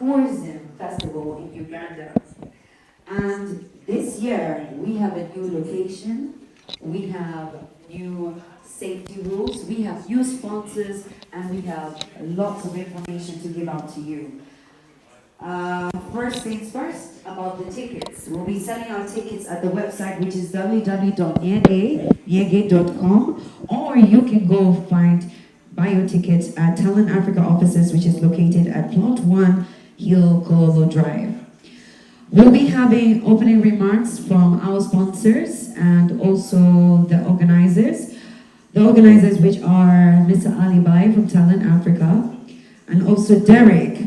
tourism festival in Uganda. And this year, we have a new location, we have new safety rules, we have new sponsors, and we have lots of information to give out to you. First things first, about the tickets. We'll be selling our tickets at the website, which is www.nyege.com, or you can go buy your tickets at Talent Africa offices, which is located at Plot 1, Hill Kololo Drive. We'll be having opening remarks from our sponsors and also the organizers. The organizers, which are Mr. Ali Bai from Talent Africa, and also Derek,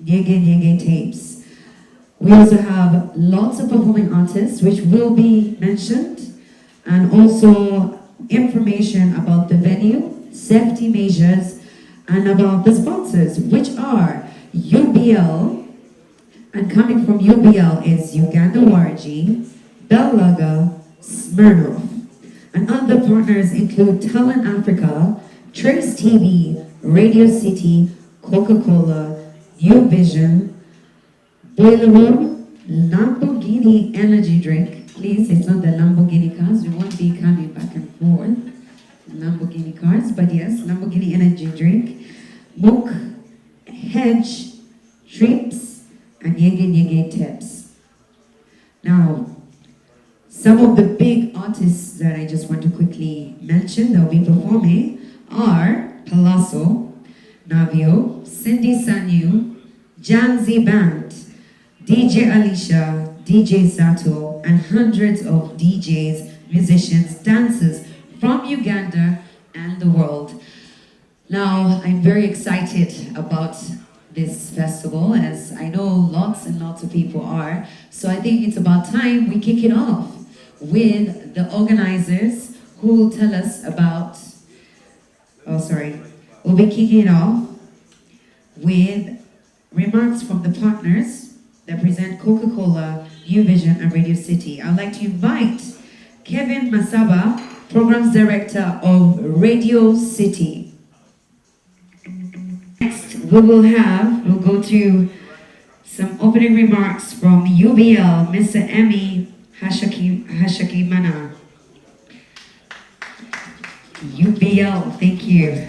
Nyege Nyege Tapes. We also have lots of performing artists which will be mentioned, and also information about the venue, safety measures, and about the sponsors, which are UBL, and coming from UBL is Uganda Waragi, Bellaga, Smirnoff. And other partners include Talent Africa, Trace TV, Radio City, Coca-Cola, New Vision, Boiler Room, Lamborghini Energy Drink. Please, it's not the Lamborghini cars. We won't be coming back and forth. Lamborghini cars, but yes, Lamborghini Energy Drink, Mook, Hedge, Trips, and Nyege Nyege Tips. Now, some of the big artists that I just want to quickly mention that will be performing are Palazzo, Navio, Cindy Sanyu, Janzi Band, DJ Alicia, DJ Sato, and hundreds of DJs, musicians, dancers from Uganda and the world. Now, I'm very excited about this festival, as I know lots and lots of people are. So I think it's about time we kick it off with the organizers who will tell us about, we'll be kicking it off with remarks from the partners that present Coca-Cola, New Vision, and Radio City. I'd like to invite Kevin Masaba, Programs Director of Radio City. Next, we'll go to some opening remarks from UBL, Mr. Emmy Hashakimana. UBL, thank you.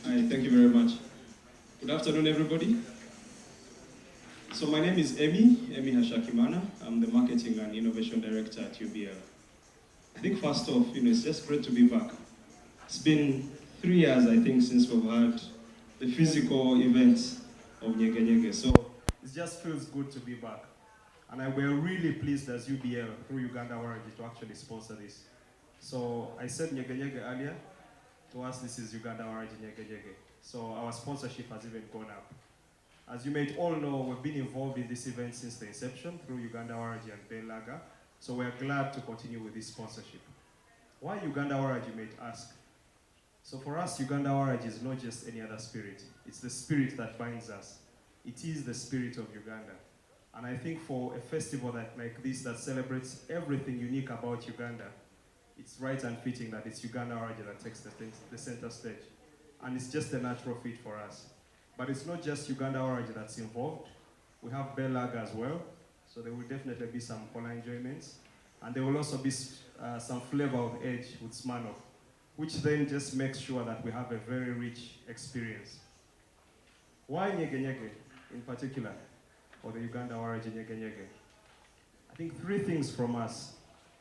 Hi, thank you very much. Good afternoon, everybody. So my name is Emmy Hashakimana. I'm the Marketing and Innovation Director at UBL. I think first off, it's just great to be back. It's been 3 years, I think, since we've had the physical events of Nyege Nyege. So it just feels good to be back. And we're really pleased as UBL through Uganda Waragi to actually sponsor this. So I said Nyege Nyege earlier. To us, this is Uganda Waragi Nyege Nyege. So our sponsorship has even gone up. As you may all know, we've been involved in this event since the inception through Uganda Waragi and Bellaga. So we're glad to continue with this sponsorship. Why Uganda Waragi, you may ask? So for us, Uganda Waragi is not just any other spirit. It's the spirit that binds us. It is the spirit of Uganda. And I think for a festival like this that celebrates everything unique about Uganda, it's right and fitting that it's Uganda Waragi that takes the center stage. And it's just a natural fit for us. But it's not just Uganda Waragi that's involved. We have Bellaga as well. So there will definitely be some cola enjoyments. And there will also be some flavor of edge with Smirnoff, which then just makes sure that we have a very rich experience. Why Nyege Nyege in particular, or the Uganda Waragi Nyege Nyege? I think 3 things from us.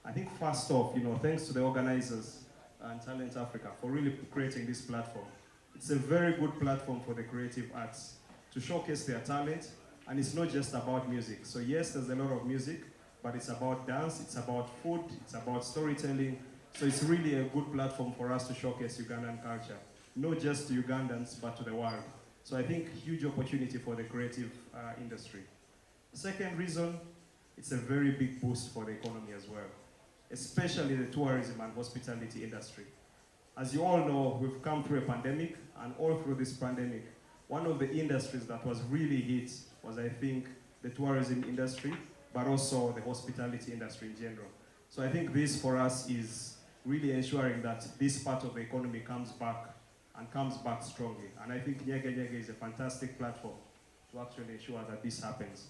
I think first off, thanks to the organizers and Talent Africa for really creating this platform. It's a very good platform for the creative arts to showcase their talent, and it's not just about music. So yes, there's a lot of music, but it's about dance, it's about food, it's about storytelling. So it's really a good platform for us to showcase Ugandan culture, not just to Ugandans, but to the world. So I think huge opportunity for the creative industry. Second reason, it's a very big boost for the economy as well, especially the tourism and hospitality industry. As you all know, we've come through a pandemic, and all through this pandemic, one of the industries that was really hit was, I think, the tourism industry, but also the hospitality industry in general. So I think this for us is really ensuring that this part of the economy comes back and comes back strongly. And I think Nyege Nyege is a fantastic platform to actually ensure that this happens.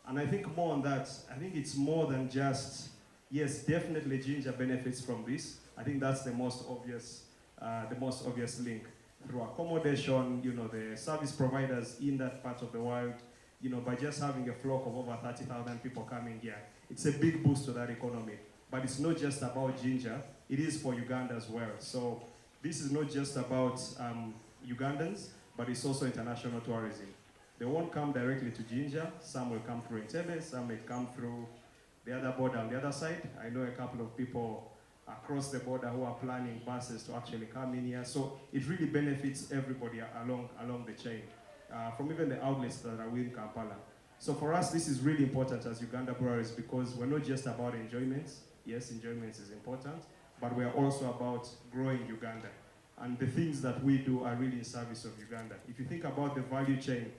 And I think more on that, I think it's more than just, yes, definitely ginger benefits from this. I think that's the most obvious link. Through accommodation, the service providers in that part of the world, by just having a flock of over 30,000 people coming here, it's a big boost to that economy. But it's not just about ginger, it is for Uganda as well. So this is not just about Ugandans, but it's also international tourism. They won't come directly to Jinja. Some will come through Entebbe, some may come through the other border on the other side. I know a couple of people across the border who are planning buses to actually come in here. So it really benefits everybody along the chain, from even the outlets that are within Kampala. So for us, this is really important as Uganda breweries because we're not just about enjoyments. Yes, enjoyments is important, but we're also about growing Uganda. And the things that we do are really in service of Uganda. If you think about the value chain,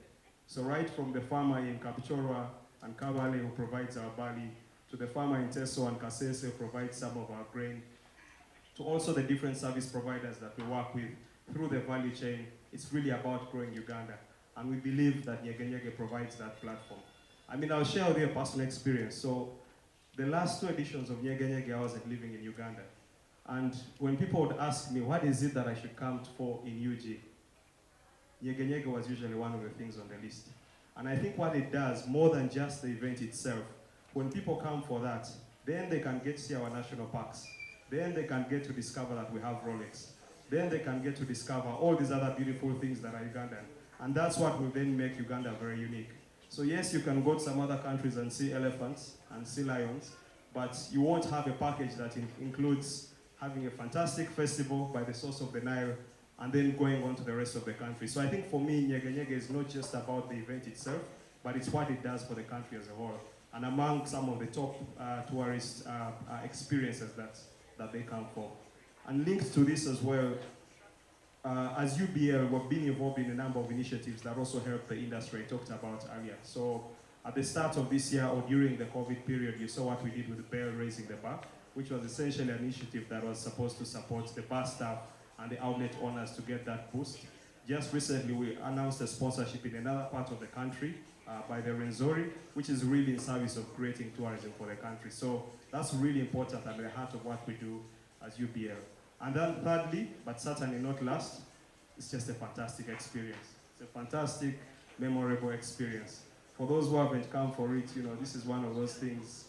so right from the farmer in Kapchorwa and Kabale who provides our barley, to the farmer in Teso and Kasese who provides some of our grain, to also the different service providers that we work with through the value chain, it's really about growing Uganda. And we believe that Nyege Nyege provides that platform. I mean, I'll share with you a personal experience. So the last 2 editions of Nyege Nyege, I was living in Uganda. And when people would ask me, what is it that I should come for in UG? Nyege Nyege was usually one of the things on the list. And I think what it does, more than just the event itself, when people come for that, then they can get to see our national parks. Then they can get to discover that we have Rolex. Then they can get to discover all these other beautiful things that are Ugandan. And that's what will then make Uganda very unique. So yes, you can go to some other countries and see elephants and see lions, but you won't have a package that includes having a fantastic festival by the source of the Nile and then going on to the rest of the country. So I think for me, Nyege Nyege is not just about the event itself, but it's what it does for the country as a whole. And among some of the top tourist experiences that they come for. And linked to this as well, as UBL, we've been involved in a number of initiatives that also help the industry I talked about earlier. So at the start of this year or during the COVID period, you saw what we did with the Bell Raising the Bar, which was essentially an initiative that was supposed to support the bar staff and the outlet owners to get that boost. Just recently, we announced a sponsorship in another part of the country by the Renzori, which is really in service of creating tourism for the country. So that's really important at the heart of what we do as UBL. And then thirdly, but certainly not last, it's just a fantastic experience. It's a fantastic, memorable experience. For those who haven't come for it, this is one of those things.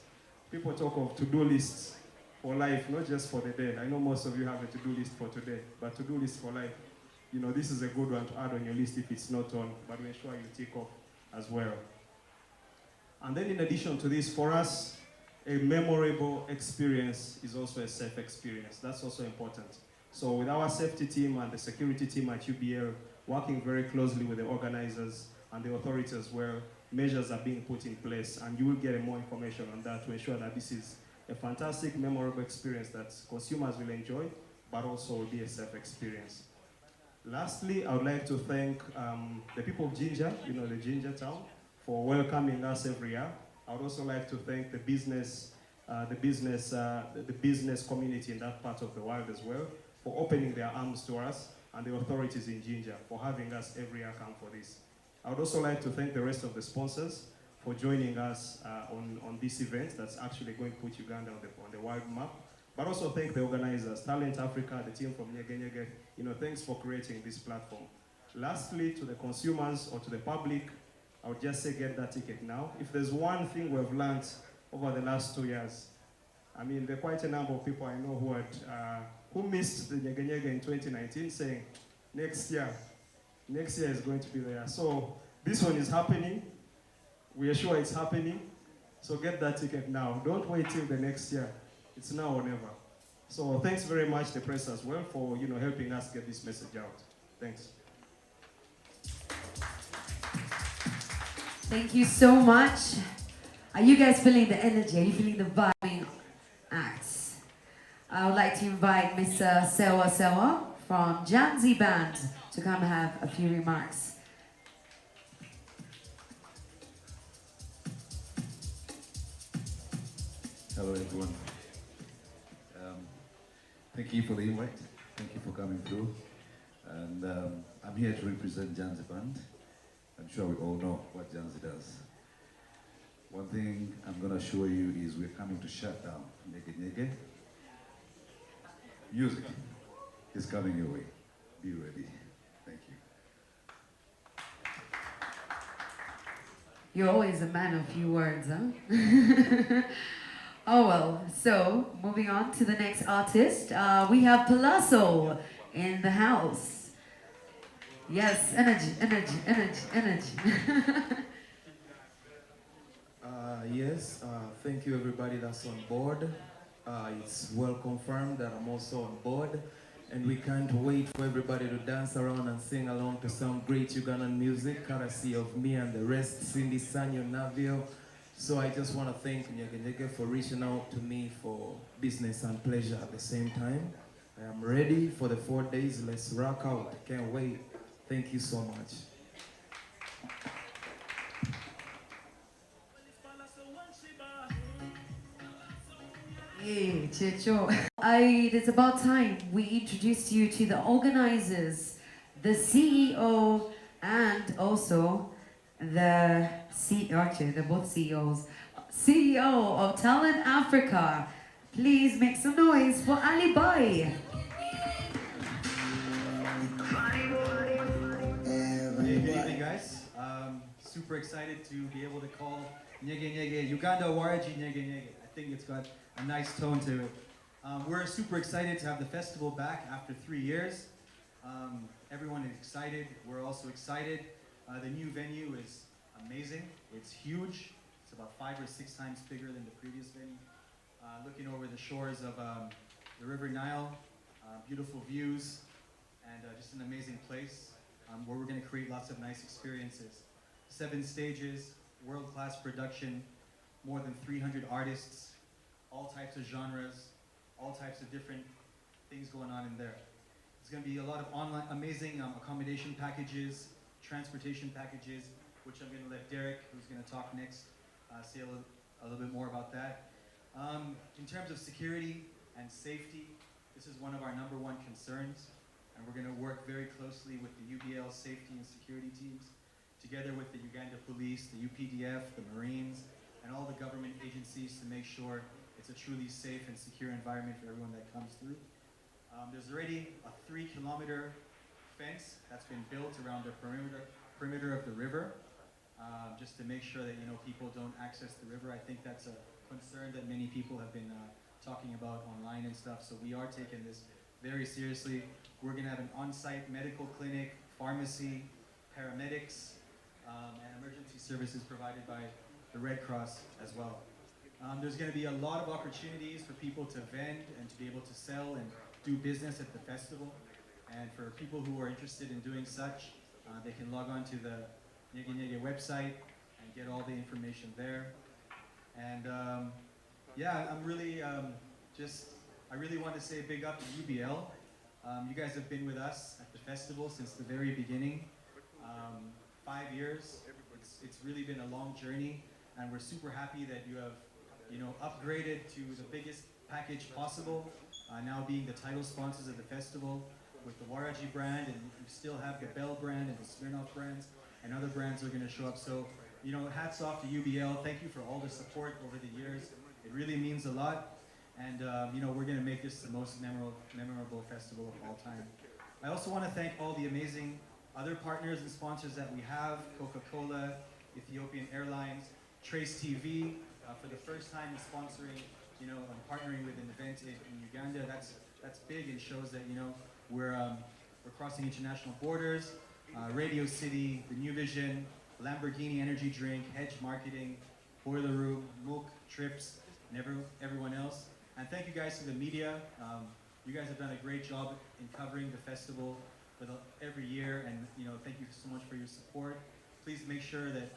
People talk of to-do lists for life, not just for the day. I know most of you have a to-do list for today, but to-do list for life, this is a good one to add on your list if it's not on, but we ensure you tick off as well. And then in addition to this, for us, a memorable experience is also a safe experience. That's also important. So with our safety team and the security team at UBL, working very closely with the organizers and the authorities as well, measures are being put in place, and you will get more information on that to ensure that this is a fantastic, memorable experience that consumers will enjoy, but also will be a safe experience. Lastly, I would like to thank the people of Jinja, the Jinja town, for welcoming us every year. I would also like to thank the business community in that part of the world as well for opening their arms to us, and the authorities in Jinja for having us every year come for this. I would also like to thank the rest of the sponsors for joining us on this event that's actually going to put Uganda on the world map. But also thank the organizers, Talent Africa, the team from Nyege Nyege. Thanks for creating this platform. Lastly, to the consumers or to the public, I would just say get that ticket now. If there's one thing we've learned over the last 2 years, I mean, there are quite a number of people I know who missed the Nyege Nyege in 2019, saying next year is going to be there. So this one is happening. We are sure it's happening. So get that ticket now. Don't wait till the next year. It's now or never. So thanks very much, the press as well, for helping us get this message out. Thanks. Thank you so much. Are you guys feeling the energy? Are you feeling the vibing acts? I would like to invite Mr. Sewa Sewa from Janzi Band to come have a few remarks. Hello everyone. Thank you for the invite. Thank you for coming through. And I'm here to represent Janzi Band. I'm sure we all know what Janzi does. One thing I'm going to show you is we're coming to shut down Nyege Nyege. Music is coming your way. Be ready. Thank you. You're always a man of few words, huh? Oh well, so moving on to the next artist, we have Palazzo in the house. Yes, energy, energy, energy, energy. Yes, thank you everybody that's on board. It's well confirmed that I'm also on board, and we can't wait for everybody to dance around and sing along to some great Ugandan music, courtesy of me and the rest, Cindy, Sanyo, Navio. So I just want to thank Nyege Nyege for reaching out to me for business and pleasure at the same time. I am ready for the 4 days. Let's rock out. Can't wait. Thank you so much. Yeah, Chicho. It is about time we introduce you to the organizers, the CEO, and also the actually they're both CEOs. CEO of Talent Africa. Please make some noise for Ali Bai. Hey, good evening, guys. Super excited to be able to call Nyege Nyege Uganda Waragi Nyege Nyege. I think it's got a nice tone to it. We're super excited to have the festival back after 3 years. Everyone is excited. We're also excited. The new venue is amazing. It's huge. It's about 5 or 6 times bigger than the previous venue. Looking over the shores of the River Nile, beautiful views, and just an amazing place where we're going to create lots of nice experiences. 7 stages, world-class production, more than 300 artists, all types of genres, all types of different things going on in there. There's going to be a lot of amazing accommodation packages, transportation packages, which I'm going to let Derek, who's going to talk next, say a little bit more about that. In terms of security and safety, this is one of our #1 concerns, and we're going to work very closely with the UBL safety and security teams, together with the Uganda Police, the UPDF, the Marines, and all the government agencies to make sure it's a truly safe and secure environment for everyone that comes through. There's already a 3-kilometer fence that's been built around the perimeter of the river, just to make sure that people don't access the river. I think that's a concern that many people have been talking about online and stuff, so we are taking this very seriously. We're going to have an on-site medical clinic, pharmacy, paramedics, and emergency services provided by the Red Cross as well. There's going to be a lot of opportunities for people to vend and to be able to sell and do business at the festival. And for people who are interested in doing such, they can log on to the Nyege Nyege website and get all the information there. And yeah, I'm really I really want to say a big up to UBL. You guys have been with us at the festival since the very beginning. 5 years. It's really been a long journey, and we're super happy that you have, upgraded to the biggest package possible. Now being the title sponsors of the festival with the Waragi brand, and you still have the Bell brand and the Smirnoff brands, and other brands are going to show up. So, hats off to UBL. Thank you for all the support over the years. It really means a lot. And, we're going to make this the most memorable festival of all time. I also want to thank all the amazing other partners and sponsors that we have: Coca-Cola, Ethiopian Airlines, Trace TV, for the first time in sponsoring, and partnering with an event in Uganda. That's big and shows that, we're crossing international borders. Radio City, the New Vision, Lamborghini Energy Drink, Hedge Marketing, Boiler Room, Mook, Trips, and everyone else. And thank you guys to the media. You guys have done a great job in covering the festival for every year, and thank you so much for your support. Please make sure that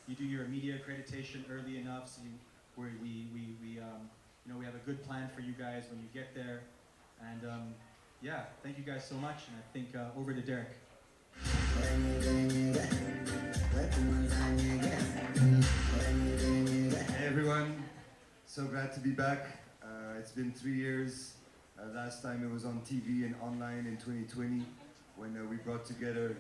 you do your media accreditation early enough, so we have a good plan for you guys when you get there. And yeah, thank you guys so much, and I think over to Derek. Hey everyone, so glad to be back. It's been 3 years. Last time it was on TV and online in 2020 when we brought together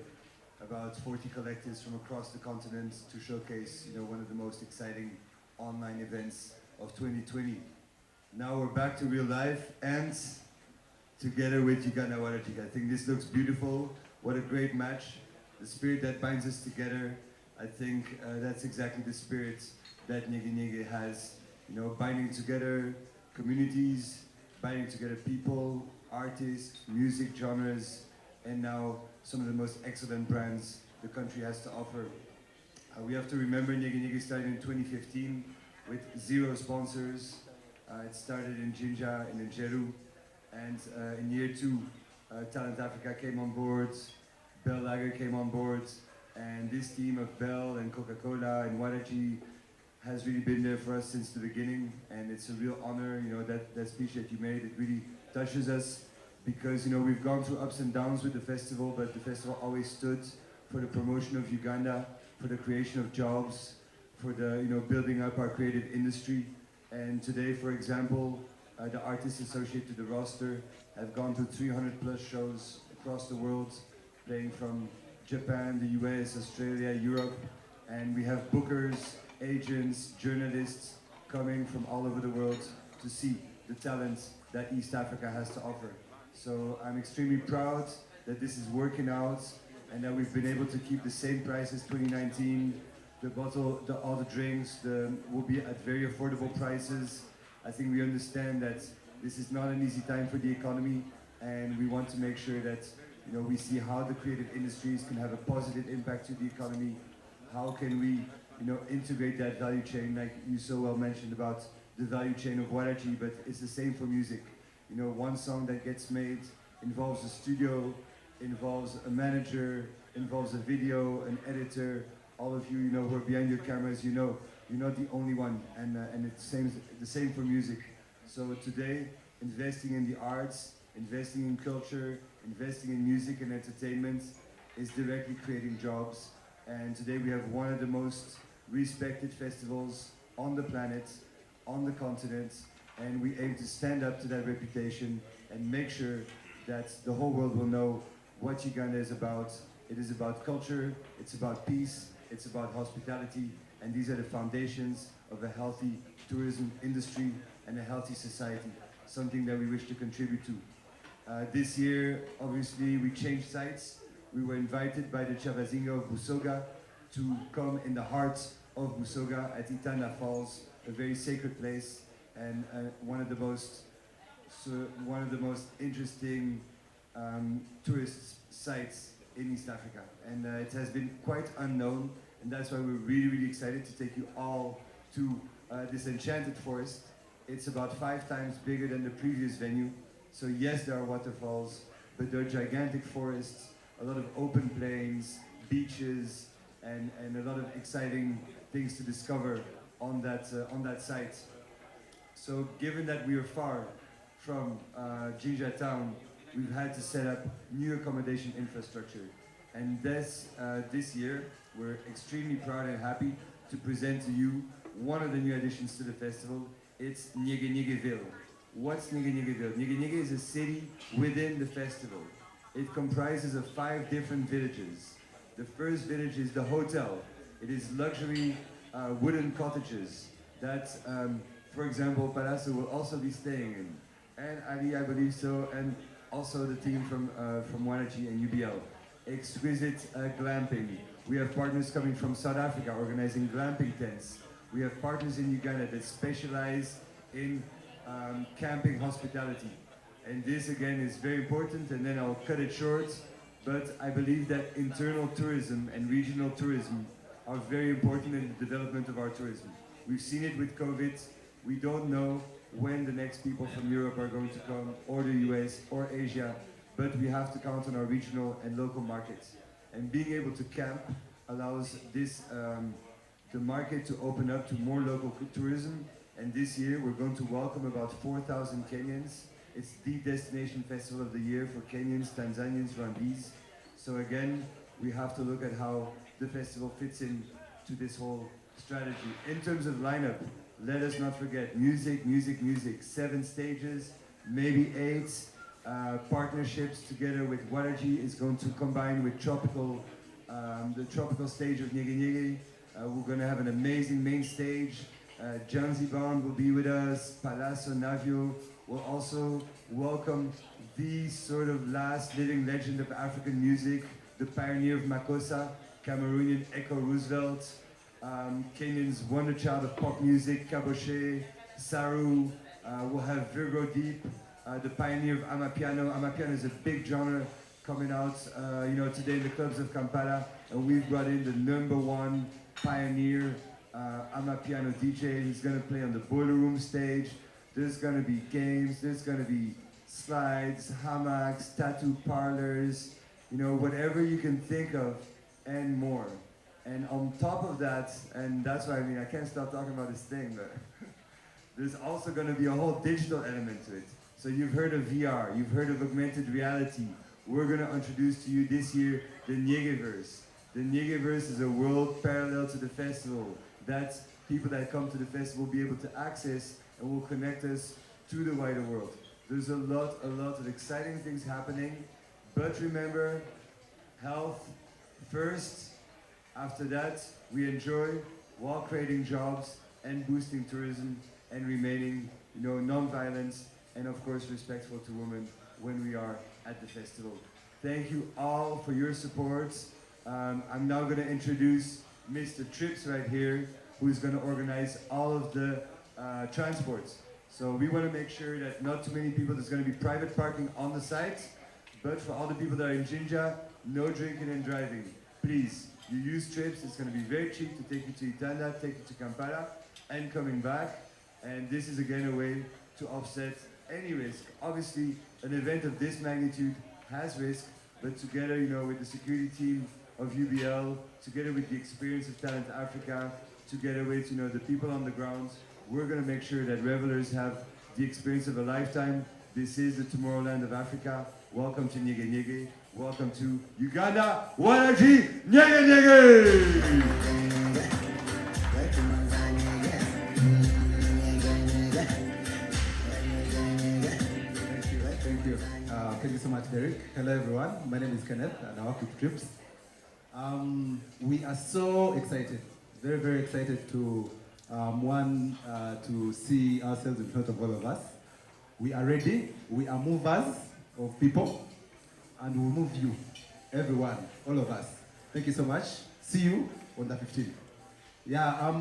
about 40 collectives from across the continent to showcase, one of the most exciting online events of 2020. Now we're back to real life and together with Uganda Waragi. I think this looks beautiful. What a great match. The spirit that binds us together. I think that's exactly the spirit that Nyege Nyege has. Binding together communities, binding together people, artists, music genres, and now some of the most excellent brands the country has to offer. We have to remember Nyege Nyege started in 2015 with 0 sponsors. It started in Jinja and in Jeru, and in year 2, Talent Africa came on board, Bell Lager came on board, and this team of Bell and Coca-Cola and Waragi has really been there for us since the beginning, and it's a real honor, that speech that you made, it really touches us, because, we've gone through ups and downs with the festival, but the festival always stood for the promotion of Uganda, for the creation of jobs, for the, building up our creative industry. And today, for example, the artists associated to the roster have gone to 300 plus shows across the world, playing from Japan, the US, Australia, Europe, and we have bookers, agents, journalists coming from all over the world to see the talent that East Africa has to offer. So I'm extremely proud that this is working out and that we've been able to keep the same price as 2019. The bottle, all the drinks will be at very affordable prices. I think we understand that this is not an easy time for the economy, and we want to make sure that we see how the creative industries can have a positive impact to the economy. How can we integrate that value chain, like you so well mentioned about the value chain of Waragi, but it's the same for music. One song that gets made involves a studio, involves a manager, involves a video, an editor. All of you, who are behind your cameras, you're not the only one, and it's the same for music. So today, investing in the arts, investing in culture, investing in music and entertainment is directly creating jobs. And today we have one of the most respected festivals on the planet, on the continent, and we aim to stand up to that reputation and make sure that the whole world will know what Uganda is about. It is about culture, it's about peace, it's about hospitality, and these are the foundations of a healthy tourism industry and a healthy society, something that we wish to contribute to. This year, obviously, we changed sites. We were invited by the Chavazinga of Busoga to come in the heart of Busoga at Itanda Falls, a very sacred place, and one of the most interesting tourist sites in East Africa. And it has been quite unknown, and that's why we're really, really excited to take you all to this enchanted forest. It's about 5 times bigger than the previous venue. So yes, there are waterfalls, but there are gigantic forests, a lot of open plains, beaches, and a lot of exciting things to discover on that site. So given that we are far from Jinja town, we've had to set up new accommodation infrastructure. And this year, we're extremely proud and happy to present to you one of the new additions to the festival. It's Nyege Nyegeville. What's Nyege Nyegeville? Nyege Nyege is a city within the festival. It comprises of 5 different villages. The first village is the hotel. It is luxury wooden cottages that, for example, Parasu will also be staying in. And Ali, I believe so, and also the team from Waragi and UBL. Exquisite glamping. We have partners coming from South Africa organizing glamping tents. We have partners in Uganda that specialize in camping hospitality. And this again is very important, and then I'll cut it short, but I believe that internal tourism and regional tourism are very important in the development of our tourism. We've seen it with COVID. We don't know when the next people from Europe are going to come, or the US, or Asia, but we have to count on our regional and local markets. And being able to camp allows this, the market to open up to more local tourism. And this year we're going to welcome about 4,000 Kenyans. It's the destination festival of the year for Kenyans, Tanzanians, Rwandese. So again, we have to look at how the festival fits in to this whole strategy. In terms of lineup, let us not forget music, music, music. 7 stages, maybe 8. Partnerships together with Waragi is going to combine with tropical the tropical stage of Nyege Nyege. We're going to have an amazing main stage. Janzi Bond will be with us. Palazzo Navio will also welcome the sort of last living legend of African music, the pioneer of Makossa, Cameroonian Echo Roosevelt, Kenyan's wonder child of pop music, Kaboshe, Saru. We'll have Virgo Deep, the pioneer of Amapiano. Amapiano is a big genre coming out, today in the clubs of Kampala, and we've brought in the #1 pioneer Amapiano DJ. He's gonna play on the Boiler Room stage. There's gonna be games. There's gonna be slides, hammocks, tattoo parlors, whatever you can think of, and more. And on top of that, and that's why I can't stop talking about this thing, but there's also going to be a whole digital element to it. So you've heard of VR, you've heard of augmented reality. We're going to introduce to you this year the Nyegeverse. The Nyegeverse is a world parallel to the festival that people that come to the festival will be able to access and will connect us to the wider world. There's a lot of exciting things happening, but remember, health first. After that, we enjoy while creating jobs and boosting tourism and remaining, non-violent and of course respectful to women when we are at the festival. Thank you all for your support. I'm now going to introduce Mr. Trips right here, who's going to organize all of the transports. So we want to make sure that not too many people, there's going to be private parking on the site, but for all the people that are in Jinja, no drinking and driving. Please, you use Trips, it's going to be very cheap to take you to Itanda, take you to Kampala, and coming back. And this is again a way to offset any risk. Obviously, an event of this magnitude has risk, but together, with the security team of UBL, together with the experience of Talent Africa, together with, the people on the ground, we're going to make sure that revelers have the experience of a lifetime. This is the Tomorrowland of Africa. Welcome to Nyege Nyege. Welcome to Uganda Waragi Nyege Nyege! Thank you. Thank you so much, Derek. Hello, everyone. My name is Kenneth, and I work with Trips. We are so excited, very, very excited to to see ourselves in front of all of us. We are ready. We are movers of people, and we'll move you, everyone, all of us. Thank you so much. See you on the 15th. Yeah,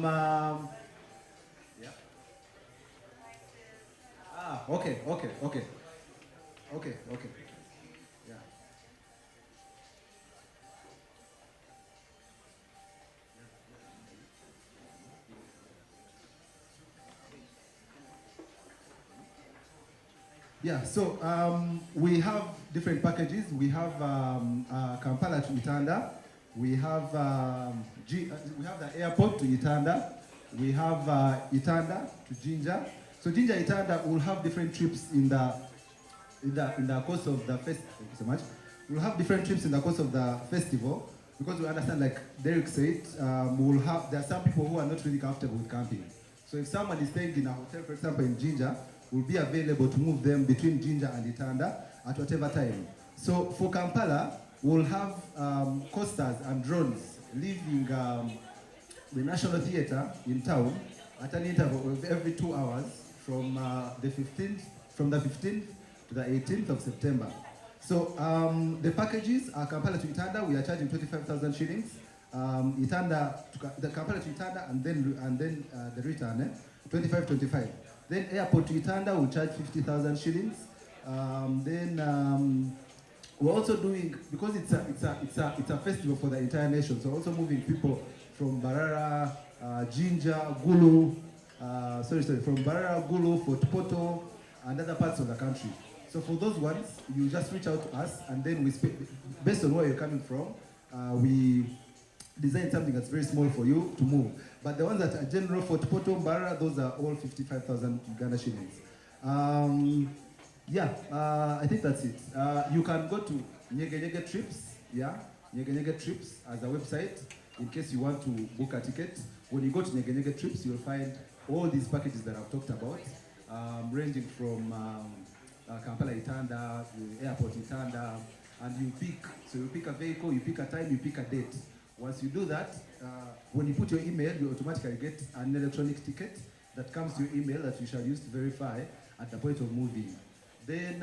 yeah. Okay. Yeah. Yeah, so we have different packages. We have Kampala to Itanda. We have we have the airport to Itanda. We have Itanda to Jinja. So Jinja Itanda will have different trips in the course of the festival. Thank you so much. We'll have different trips in the course of the festival because we understand, like Derek said, there are some people who are not really comfortable with camping. So if someone is staying in a hotel, for example, in Jinja, will be available to move them between Jinja and Itanda at whatever time. So for Kampala, we'll have coasters and drones leaving the National Theatre in town at an interval of every 2 hours from the 15th to the 18th of September. So the packages are Kampala to Itanda, we are charging 25,000 shillings. Kampala to Itanda and then the return, 25. Then airport to Itanda will charge 50,000 shillings. We're also doing, because it's a festival for the entire nation, so also moving people from Barara, Jinja, Gulu, from Barara, Gulu, Fort Poto, and other parts of the country. So for those ones, you just reach out to us, and then we based on where you're coming from, we design something that's very small for you to move. But the ones that are general, Fort Poto, Barara, those are all 55,000 Uganda shillings. I think that's it. You can go to Nyege Nyege Trips, Nyege Nyege Trips as a website in case you want to book a ticket. When you go to Nyege Nyege Trips, you'll find all these packages that I've talked about, ranging from Kampala Itanda, the airport Itanda, and you pick. So you pick a vehicle, you pick a time, you pick a date. Once you do that, when you put your email, you automatically get an electronic ticket that comes to your email that you shall use to verify at the point of moving. Then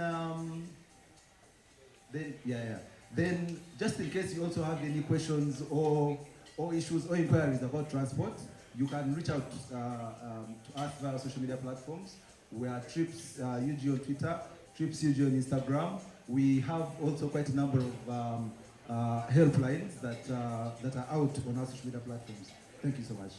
just in case you also have any questions or issues or inquiries about transport, you can reach out to us via social media platforms. We are Trips UG on Twitter, Trips UG on Instagram. We have also quite a number of helplines that are out on our social media platforms. Thank you so much.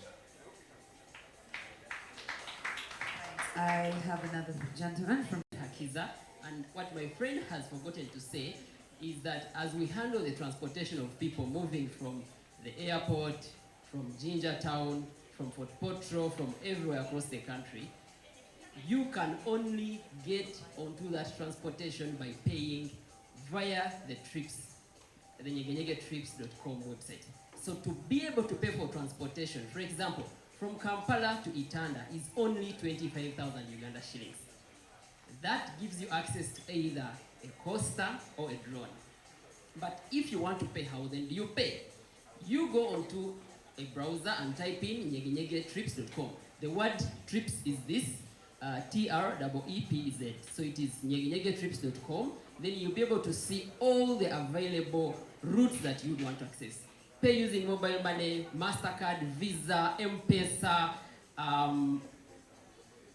I have another gentleman from Hakiza, and what my friend has forgotten to say is that as we handle the transportation of people moving from the airport, from Ginger Town, from Fort Potro, from everywhere across the country, you can only get onto that transportation by paying via the trips, the nyegenyegetrips.com website. So to be able to pay for transportation, for example, from Kampala to Itanda is only 25,000 Uganda shillings. That gives you access to either a coaster or a drone. But if you want to pay, how then do you pay? You go onto a browser and type in nyegenyegetrips.com. The word trips is this, TREEPZ. So it is nyegenyegetrips.com. Then you'll be able to see all the available routes that you'd want to access. Pay using mobile money, MasterCard, Visa, M-Pesa,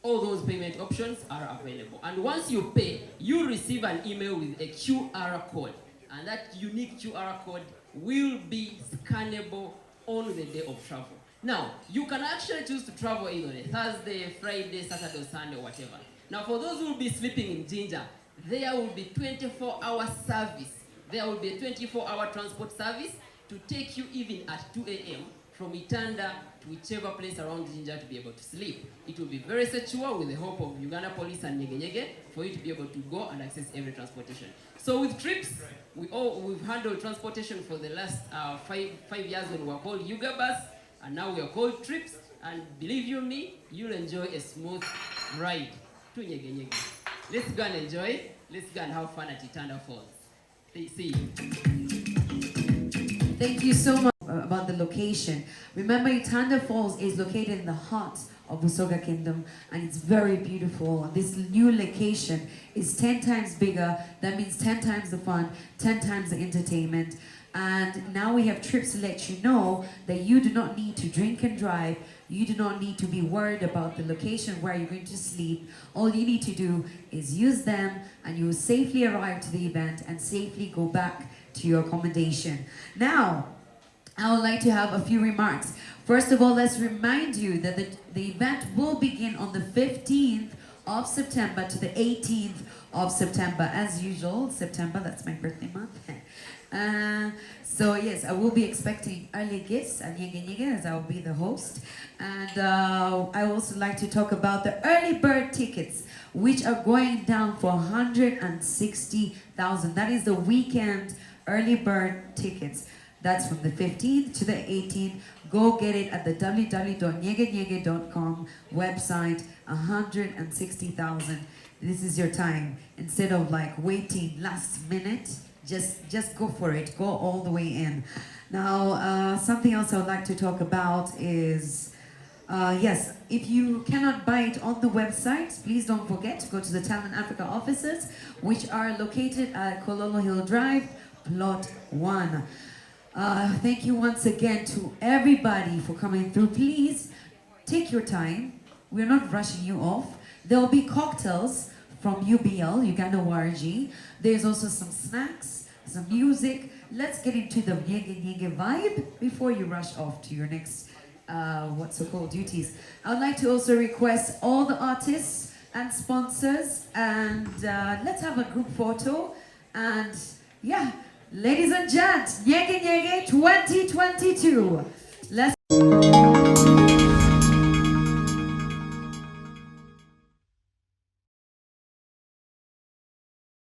all those payment options are available. And once you pay, you receive an email with a QR code. And that unique QR code will be scannable on the day of travel. Now, you can actually choose to travel either on a Thursday, Friday, Saturday, or Sunday, or whatever. Now, for those who will be sleeping in Ginger, there will be 24-hour service. There will be a 24-hour transport service to take you even at 2 a.m. from Itanda to whichever place around Ginger to be able to sleep. It will be very secure with the help of Uganda Police and Nyege Nyege for you to be able to go and access every transportation. So with trips, we've handled transportation for the last 5 years when we were called Yuga Bus, and now we are called Trips. And believe you me, you'll enjoy a smooth ride to Nyege Nyege. Let's go and enjoy. Let's go and have fun at Itanda Falls. See you. Thank you so much about the location. Remember, Itanda Falls is located in the heart of Busoga Kingdom, and it's very beautiful. This new location is 10 times bigger. That means 10 times the fun, 10 times the entertainment. And now we have trips to let you know that you do not need to drink and drive. You do not need to be worried about the location where you're going to sleep. All you need to do is use them, and you will safely arrive to the event and safely go back to your accommodation. Now, I would like to have a few remarks. First of all, let's remind you that the event will begin on the 15th of September to the 18th of September. As usual, September, that's my birthday month. So yes, I will be expecting early gifts at Nyege Nyege, as I will be the host. And I also like to talk about the early bird tickets, which are going down for 160,000. That is the weekend early bird tickets. That's from the 15th to the 18th. Go get it at the www.nyegenyege.com website. 160,000. This is your time. Instead of like waiting last minute, just go for it. Go all the way in. Now, something else I would like to talk about is, yes, if you cannot buy it on the website, please don't forget to go to the Talent Africa offices, which are located at Kololo Hill Drive, Plot 1. Thank you once again to everybody for coming through. Please take your time. We're not rushing you off. There will be cocktails from UBL, Uganda Waragi. There's also some snacks, some music. Let's get into the Nyege Nyege vibe before you rush off to your next what's so-called duties. I would like to also request all the artists and sponsors, and let's have a group photo. And yeah, ladies and gents, Nyege Nyege 2022. Let's